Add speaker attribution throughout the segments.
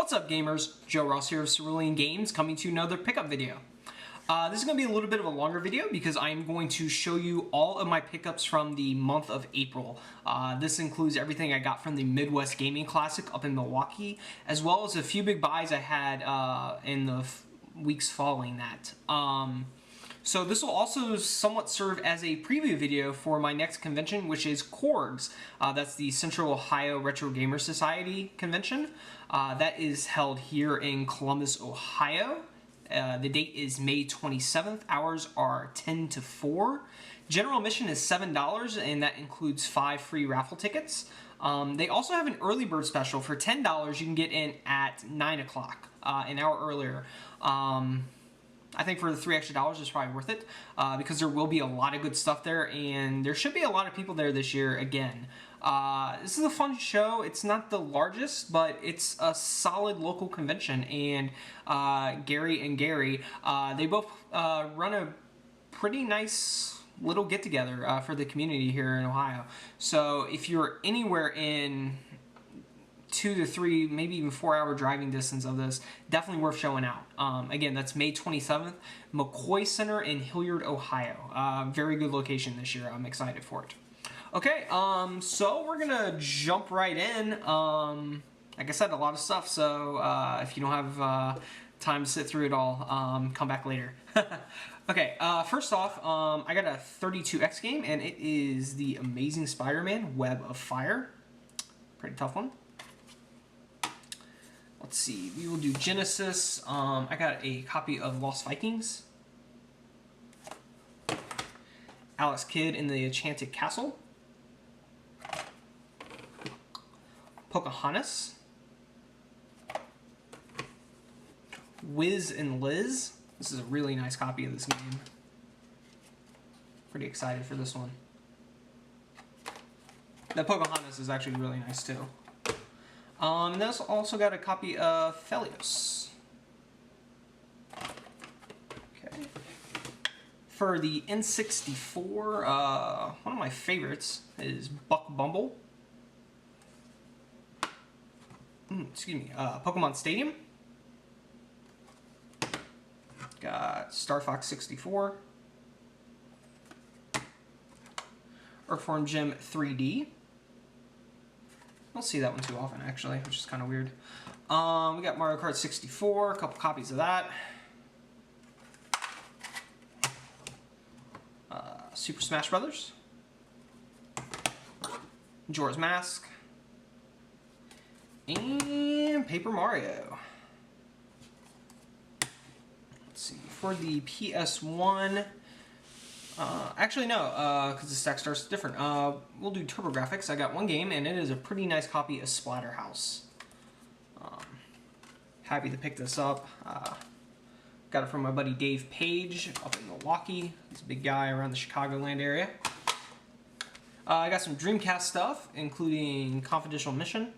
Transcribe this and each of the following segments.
Speaker 1: What's up, gamers? Joe Ross here of Cerulean Games, coming to another pickup video. This is going to be a little bit of a longer video because I'm going to show you all of my pickups from the month of April. This includes everything I got from the Midwest Gaming Classic up in Milwaukee, as well as a few big buys I had in the weeks following that. So this will also somewhat serve as a preview video for my next convention, which is CORGS. That's the Central Ohio Retro Gamer Society convention. That is held here in Columbus, Ohio. The date is May 27th. Hours are 10 to 4. General admission is $7, and that includes 5 free raffle tickets. They also have an early bird special. For $10, you can get in at 9 o'clock, an hour earlier. I think for the $3 extra it's probably worth it because there will be a lot of good stuff there, and there should be a lot of people there this year again. This is a fun show. It's not the largest, but it's a solid local convention, and Gary and Gary, they both run a pretty nice little get-together for the community here in Ohio. So if you're anywhere in 2 to 3, maybe even 4-hour driving distance of this, definitely worth showing out. Again, that's May 27th, McCoy Center in Hilliard, Ohio. Very good location this year. I'm excited for it. Okay, so we're gonna jump right in. Like I said, a lot of stuff, so if you don't have time to sit through it all, come back later. Okay, first off, I got a 32X game, and it is the Amazing Spider-Man Web of Fire. Pretty tough one. Let's see, we will do Genesis. I got a copy of Lost Vikings. Alex Kidd in the Enchanted Castle. Pocahontas. Wiz and Liz. This is a really nice copy of this game. Pretty excited for this one. The Pocahontas is actually really nice too. This also got a copy of Felios. Okay. For the N64, one of my favorites is Buck Bumble. Excuse me, Pokemon Stadium. Got Star Fox 64. Earthworm Jim 3D. I don't see that one too often, actually, which is kind of weird. We got Mario Kart 64, a couple copies of that. Super Smash Brothers. Majora's Mask. And Paper Mario. Let's see, for the PS1... actually, no, because the stack starts different. We'll do TurboGrafx. I got one game, and it is a pretty nice copy of Splatterhouse. Happy to pick this up. Got it from my buddy Dave Page up in Milwaukee. He's a big guy around the Chicagoland area. I got some Dreamcast stuff, including Confidential Mission.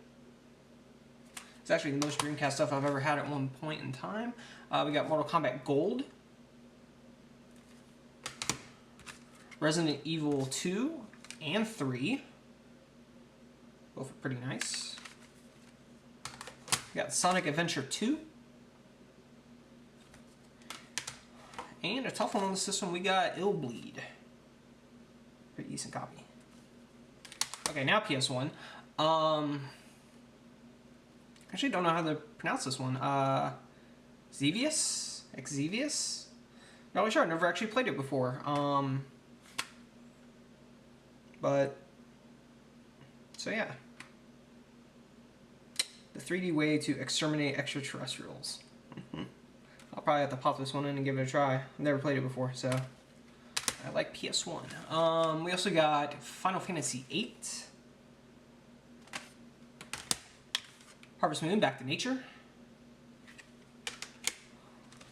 Speaker 1: It's actually the most Dreamcast stuff I've ever had at one point in time. We got Mortal Kombat Gold. Resident Evil 2 and 3. Both are pretty nice. We got Sonic Adventure 2. And a tough one on the system, we got Illbleed. Pretty decent copy. Okay, now PS1. Actually don't know how to pronounce this one. Xevious? Xevious? Not really sure, I've never actually played it before. But, so yeah. The 3D way to exterminate extraterrestrials. I'll probably have to pop this one in and give it a try. I've never played it before, so I like PS1. We also got Final Fantasy VIII. Harvest Moon, Back to Nature.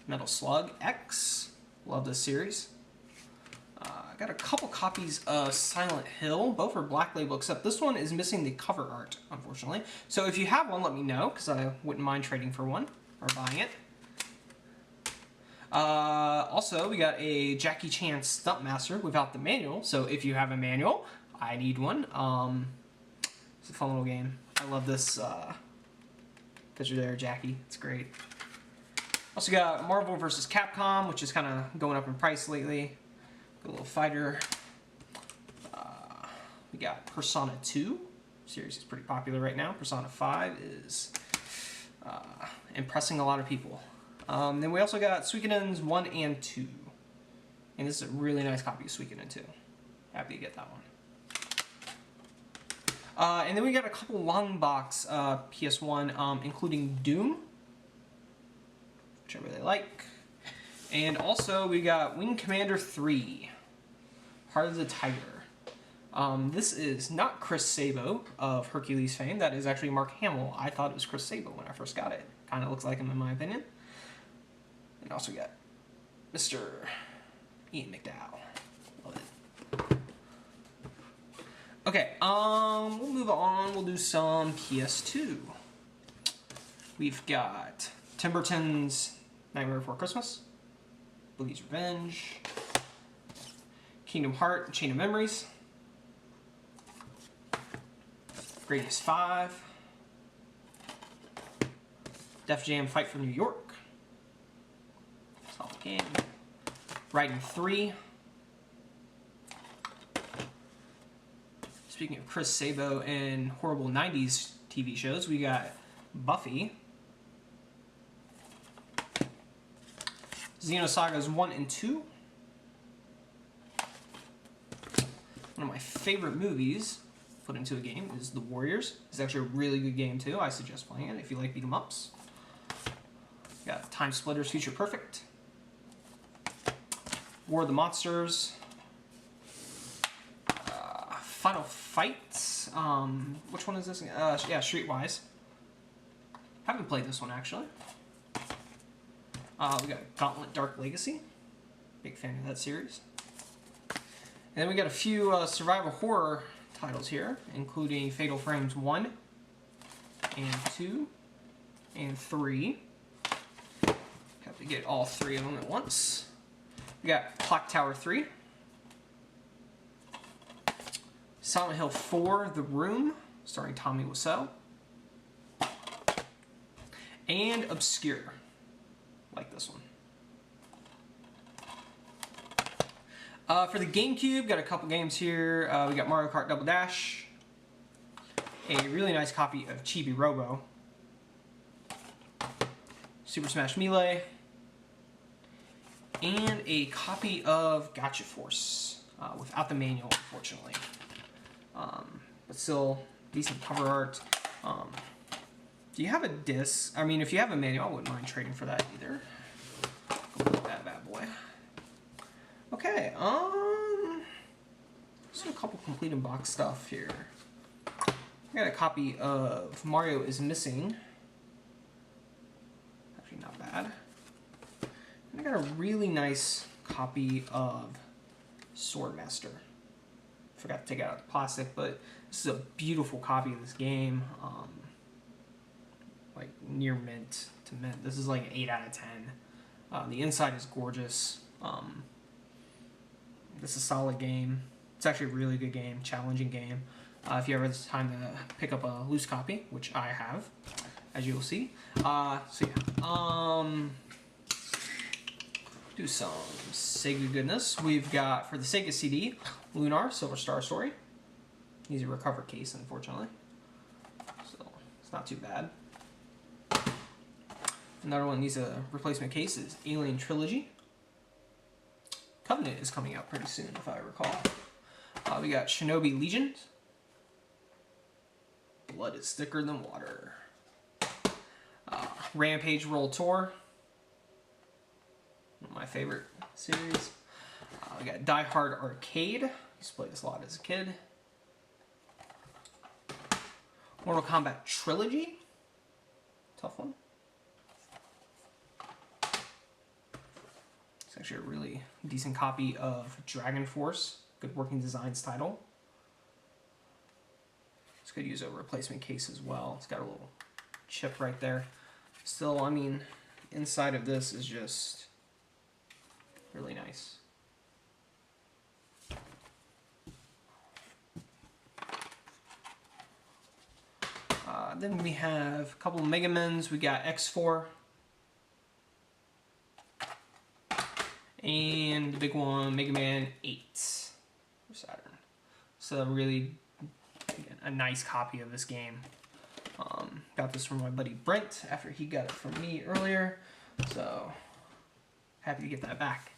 Speaker 1: Metal Slug X. Love this series. I got a couple copies of Silent Hill. Both are Black Label, except this one is missing the cover art, unfortunately. So if you have one, let me know, because I wouldn't mind trading for one, or buying it. Also, we got a Jackie Chan Stuntmaster without the manual, so if you have a manual, I need one. It's a fun little game. I love this Picture there, Jackie. It's great. Also got Marvel vs. Capcom, which is kind of going up in price lately. Got a little fighter. We got Persona 2. Series is pretty popular right now. Persona 5 is impressing a lot of people. Then we also got Suikonen's 1 and 2. And this is a really nice copy of Suikoden 2. Happy to get that one. And then we got a couple long box PS1, including Doom, which I really like. And also we got Wing Commander 3, Heart of the Tiger. This is not Chris Sabo of Hercules fame. That is actually Mark Hamill. I thought it was Chris Sabo when I first got it. Kind of looks like him in my opinion. And also got Mr. Ian McDowell. Love it. Okay, we'll move on. We'll do some PS2. We've got Tim Burton's Nightmare Before Christmas, Boogie's Revenge, Kingdom Hearts, Chain of Memories, Gradius 5, Def Jam Fight for New York, solid game, Raiden 3. Speaking of Chris Sabo and horrible 90s TV shows, we got Buffy, Xenosagas 1 and 2, one of my favorite movies put into a game is The Warriors. It's actually a really good game too. I suggest playing it if you like beat 'em ups. We got Time Splitters Future Perfect, War of the Monsters, Final Fight. Which one is this? Yeah, Streetwise. Haven't played this one actually. We got Gauntlet Dark Legacy. Big fan of that series. And then we got a few survival horror titles here, including Fatal Frames 1 and 2 and 3. Have to get all 3 of them at once. We got Clock Tower 3. Silent Hill 4, The Room, starring Tommy Wiseau. And Obscure, like this one. For the GameCube, got a couple games here. We got Mario Kart Double Dash, a really nice copy of Chibi Robo, Super Smash Melee, and a copy of Gotcha Force, without the manual, unfortunately. But still, decent cover art. Do you have a disc? I mean, if you have a manual, I wouldn't mind trading for that either. Go with that bad boy. Okay, just a couple complete in box stuff here. I got a copy of Mario is Missing. Actually, not bad. And I got a really nice copy of Swordmaster. Forgot to take out the plastic, but this is a beautiful copy of this game. Like near mint to mint. This is like an 8 out of 10. The inside is gorgeous. This is a solid game. It's actually a really good game, challenging game. If you ever have the time to pick up a loose copy, which I have, as you will see. So yeah. Do some Sega goodness. We've got, for the Sega CD, Lunar, Silver Star Story. Needs a recover case, unfortunately. So, it's not too bad. Another one needs a replacement case is Alien Trilogy. Covenant is coming out pretty soon, if I recall. We got Shinobi Legion. Blood is thicker than water. Rampage World Tour. One of my favorite series. We got Die Hard Arcade. Used to play this a lot as a kid. Mortal Kombat Trilogy. Tough one. It's actually a really decent copy of Dragon Force. Good working designs title. This could use a replacement case as well. It's got a little chip right there. Still, I mean, inside of this is just really nice. Then we have a couple of Mega Mens. We got X4. And the big one, Mega Man 8 for Saturn. So really, again, a nice copy of this game. Got this from my buddy Brent after he got it from me earlier. So happy to get that back.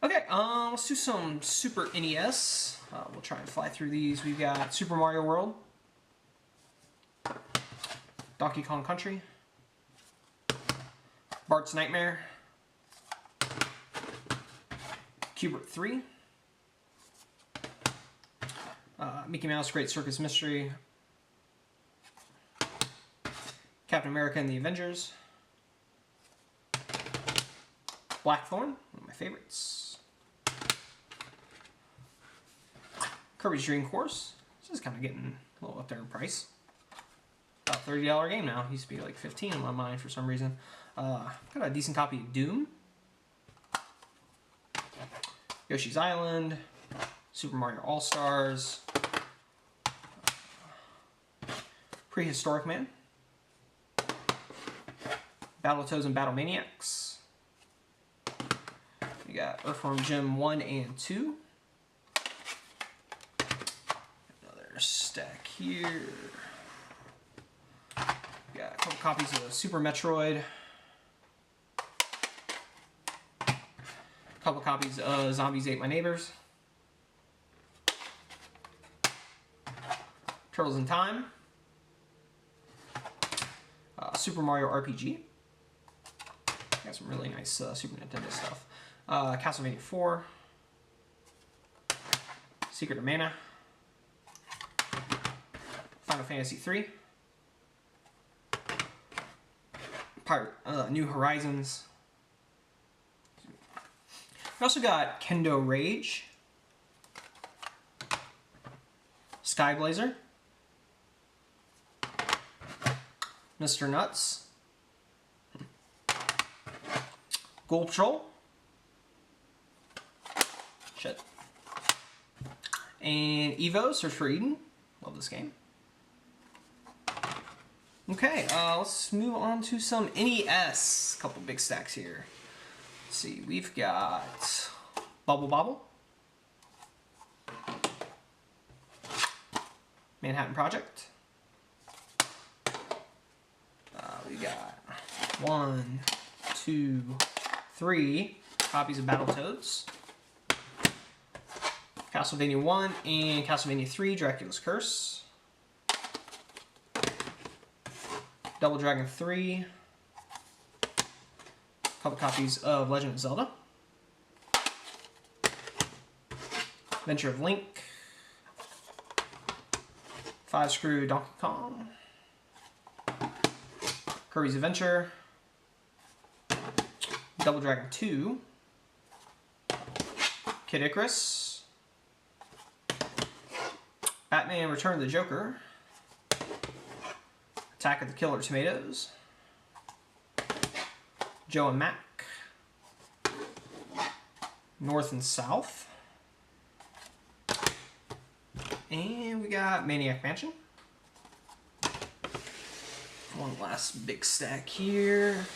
Speaker 1: Okay, let's do some Super NES. We'll try and fly through these. We've got Super Mario World, Donkey Kong Country, Bart's Nightmare, Cubert 3, Mickey Mouse Great Circus Mystery, Captain America and the Avengers, Blackthorn, one of my favorites, Kirby's Dream Course. This is kind of getting a little up there in price. About $30 game now. It used to be like 15 in my mind for some reason. Got a decent copy of Doom, Yoshi's Island, Super Mario All-Stars, Prehistoric Man, Battletoads and Battle Maniacs. We got Earthworm Jim 1 and 2. Another stack here. We got a couple copies of Super Metroid. A couple copies of Zombies Ate My Neighbors. Turtles in Time. Super Mario RPG. Got some really nice Super Nintendo stuff. Castlevania 4. Secret of Mana. Final Fantasy 3. New Horizons. We also got Kendo Rage, Sky Blazer, Mr. Nuts, Ghoul Patrol, and Evo, Search for Eden. Love this game. Okay, let's move on to some NES. A couple big stacks here. Let's see, we've got Bubble Bobble, Manhattan Project. We got 1, 2, 3 copies of Battletoads, Castlevania 1 and Castlevania 3, Dracula's Curse, Double Dragon 3, a couple copies of Legend of Zelda, Adventure of Link, 5-Screw Donkey Kong, Kirby's Adventure, Double Dragon 2, Kid Icarus, Batman Return of the Joker, Attack of the Killer Tomatoes, Joe and Mac, North and South, and we got Maniac Mansion. One last big stack here.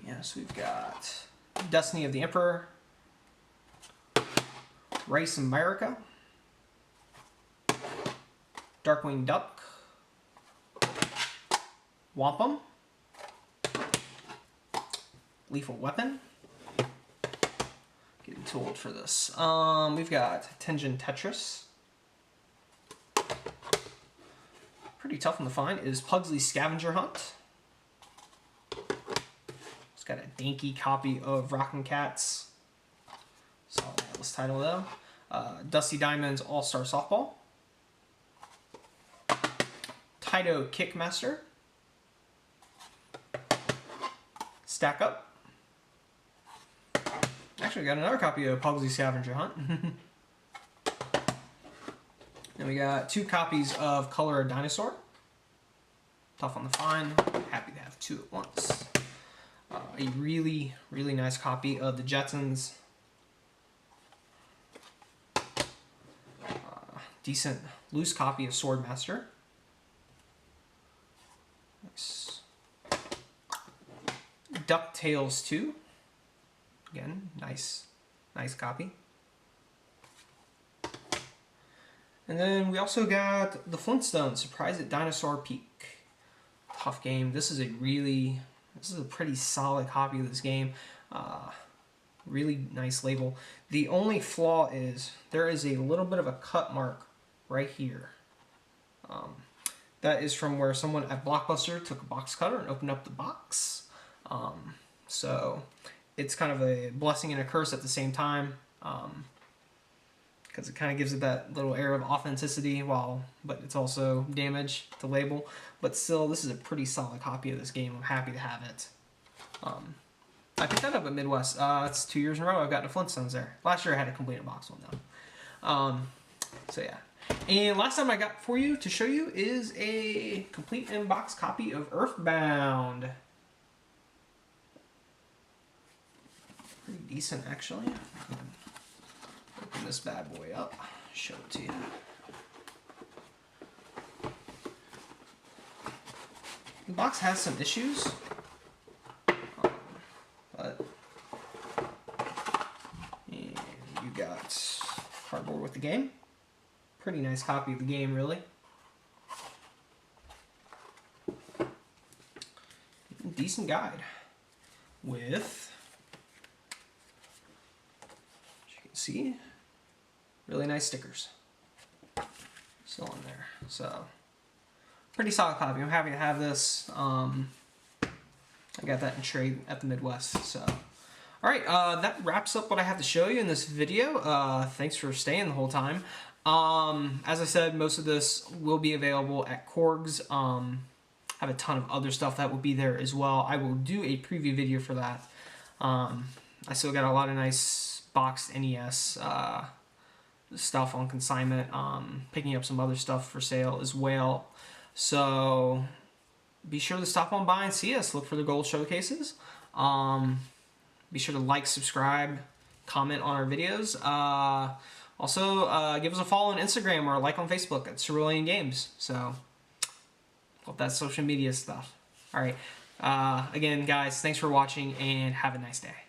Speaker 1: Yes, we've got Destiny of the Emperor, Race America, Darkwing Duck, Wampum, Lethal Weapon. Getting too old for this. We've got Tengen Tetris. Pretty tough one to find is Pugsley's Scavenger Hunt. It's got a dinky copy of Rockin' Cats. Solid Atlas title though. Dusty Diamond's All-Star Softball. Taito Kickmaster. Stack Up. Actually, got another copy of Pugsley's Scavenger Hunt. Then we got 2 copies of Color a Dinosaur. Tough on the find. Happy to have 2 at once. A really, really nice copy of the Jetsons. Decent loose copy of Swordmaster. DuckTales 2. Again, nice copy. And then we also got the Flintstones, Surprise at Dinosaur Peak. Tough game. This is a pretty solid copy of this game. Really nice label. The only flaw is there is a little bit of a cut mark right here. That is from where someone at Blockbuster took a box cutter and opened up the box. So it's kind of a blessing and a curse at the same time, because it kind of gives it that little air of authenticity, but it's also damage to label. But still, this is a pretty solid copy of this game. I'm happy to have it. I picked that up at Midwest. It's 2 years in a row I've gotten the Flintstones there. Last year I had a complete box one though. So yeah. And last time I got for you to show you is a complete in-box copy of Earthbound. Pretty decent, actually. Open this bad boy up, show it to you. The box has some issues, but and you got cardboard with the game. Pretty nice copy of the game, really. Decent guide with, as you can see, really nice stickers still on there. So pretty solid copy. I'm happy to have this. I got that in trade at the Midwest. So all right, that wraps up what I have to show you in this video. Thanks for staying the whole time. As I said, most of this will be available at CORGS. I have a ton of other stuff that will be there as well. I will do a preview video for that. I still got a lot of nice boxed NES stuff on consignment. Picking up some other stuff for sale as well. So be sure to stop on by and see us. Look for the gold showcases. Be sure to like, subscribe, comment on our videos. Also, give us a follow on Instagram or a like on Facebook at Cerulean Games. So, hope that's social media stuff. All right. Again, guys, thanks for watching and have a nice day.